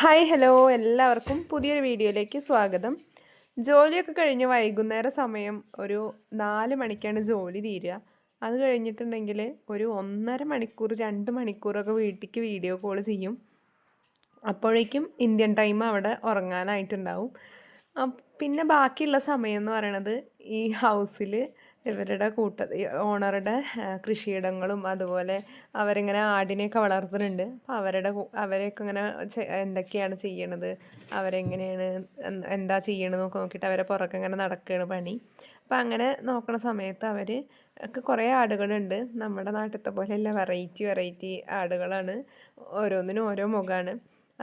Hi hello എല്ലാവർക്കും പുതിയൊരു വീഡിയോയിലേക്ക് സ്വാഗതം. ജോലിയൊക്കെ കഴിഞ്ഞ് വൈകുന്നേര സമയം ഒരു 4 മണിക്കാണ് ജോലി തീരുക. അത് കഴിഞ്ഞിട്ടുണ്ടെങ്കിൽ ഒരു 1.5 മണിക്കൂർ 2 മണിക്കൂറൊക്കെ വീട്ടിലേക്ക് വീഡിയോ കോൾ ചെയ്യും. അപ്പോഴേക്കും ഇന്ത്യൻ ടൈം അവിടെ ഉറങ്ങാനായിട്ടുണ്ടാവും. പിന്നെ ബാക്കിയുള്ള സമയം എന്ന് പറയണത് ഈ ഹൗസിൽ ഇവരുടെ ഓണറുടെ കൃഷിയിടങ്ങളും അതുപോലെ അവരിങ്ങനെ ആടിനെയൊക്കെ വളർത്തുന്നുണ്ട്. അപ്പോൾ അവരെയൊക്കെ ഇങ്ങനെ എന്തൊക്കെയാണ് ചെയ്യണത്, അവരെങ്ങനെയാണ് എന്താ ചെയ്യണതെന്നൊക്കെ നോക്കിയിട്ട് അവരെ പുറകെ ഇങ്ങനെ നടക്കുകയാണ് പണി. അപ്പം അങ്ങനെ നോക്കണ സമയത്ത് ഒക്കെ കുറേ ആടുകളുണ്ട്. നമ്മുടെ നാട്ടിലത്തെ പോലെയല്ല, വെറൈറ്റി വെറൈറ്റി ആടുകളാണ്. ഓരോന്നിനും ഓരോ മുഖമാണ്.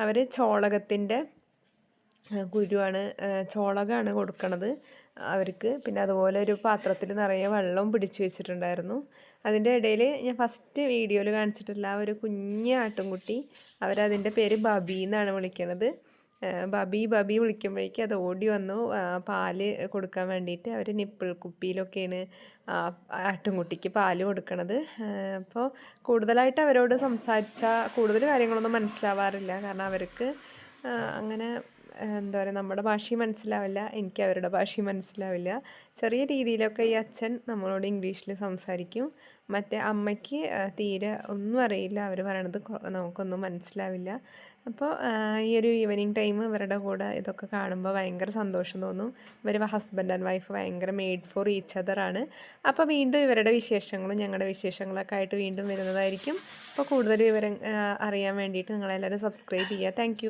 അവർ ചോളകത്തിൻ്റെ കുരുവാണ്, ചോളകമാണ് കൊടുക്കണത് അവർക്ക്. പിന്നെ അതുപോലെ ഒരു പാത്രത്തിൽ നിറയെ വെള്ളം പിടിച്ചു വെച്ചിട്ടുണ്ടായിരുന്നു. അതിൻ്റെ ഇടയിൽ ഞാൻ ഫസ്റ്റ് വീഡിയോയിൽ കാണിച്ചിട്ടുള്ള ആ ഒരു കുഞ്ഞ് ആട്ടുംകുട്ടി, അവരതിൻ്റെ പേര് ബബി എന്നാണ് വിളിക്കണത്. ബബി ബബി വിളിക്കുമ്പോഴേക്കും അത് ഓടി വന്നു പാല് കൊടുക്കാൻ വേണ്ടിയിട്ട്. അവർ നിപ്പിൾ കുപ്പിയിലൊക്കെയാണ് ആട്ടുംകുട്ടിക്ക് പാല് കൊടുക്കണത്. അപ്പോൾ കൂടുതലായിട്ട് അവരോട് സംസാരിച്ചാൽ കൂടുതൽ കാര്യങ്ങളൊന്നും മനസ്സിലാവാറില്ല. കാരണം അവർക്ക് അങ്ങനെ എന്താ പറയുക, നമ്മുടെ ഭാഷയും മനസ്സിലാവില്ല, എനിക്ക് അവരുടെ ഭാഷയും മനസ്സിലാവില്ല. ചെറിയ രീതിയിലൊക്കെ ഈ അച്ഛൻ നമ്മളോട് ഇംഗ്ലീഷിൽ സംസാരിക്കും. മറ്റേ അമ്മയ്ക്ക് തീരെ ഒന്നും അറിയില്ല, അവർ പറയണത് നമുക്കൊന്നും മനസ്സിലാവില്ല. അപ്പോൾ ഈ ഒരു ഈവനിങ് ടൈം ഇവരുടെ കൂടെ ഇതൊക്കെ കാണുമ്പോൾ ഭയങ്കര സന്തോഷം തോന്നും. ഇവർ ഹസ്ബൻഡ് ആൻഡ് വൈഫ് ഭയങ്കര മെയ്ഡ് ഫോർ ഈച്ച് അതർ ആണ്. അപ്പോൾ വീണ്ടും ഇവരുടെ വിശേഷങ്ങളും ഞങ്ങളുടെ വിശേഷങ്ങളൊക്കെ ആയിട്ട് വീണ്ടും വരുന്നതായിരിക്കും. അപ്പോൾ കൂടുതൽ വിവരം അറിയാൻ വേണ്ടിയിട്ട് നിങ്ങളെല്ലാവരും സബ്സ്ക്രൈബ് ചെയ്യുക. താങ്ക്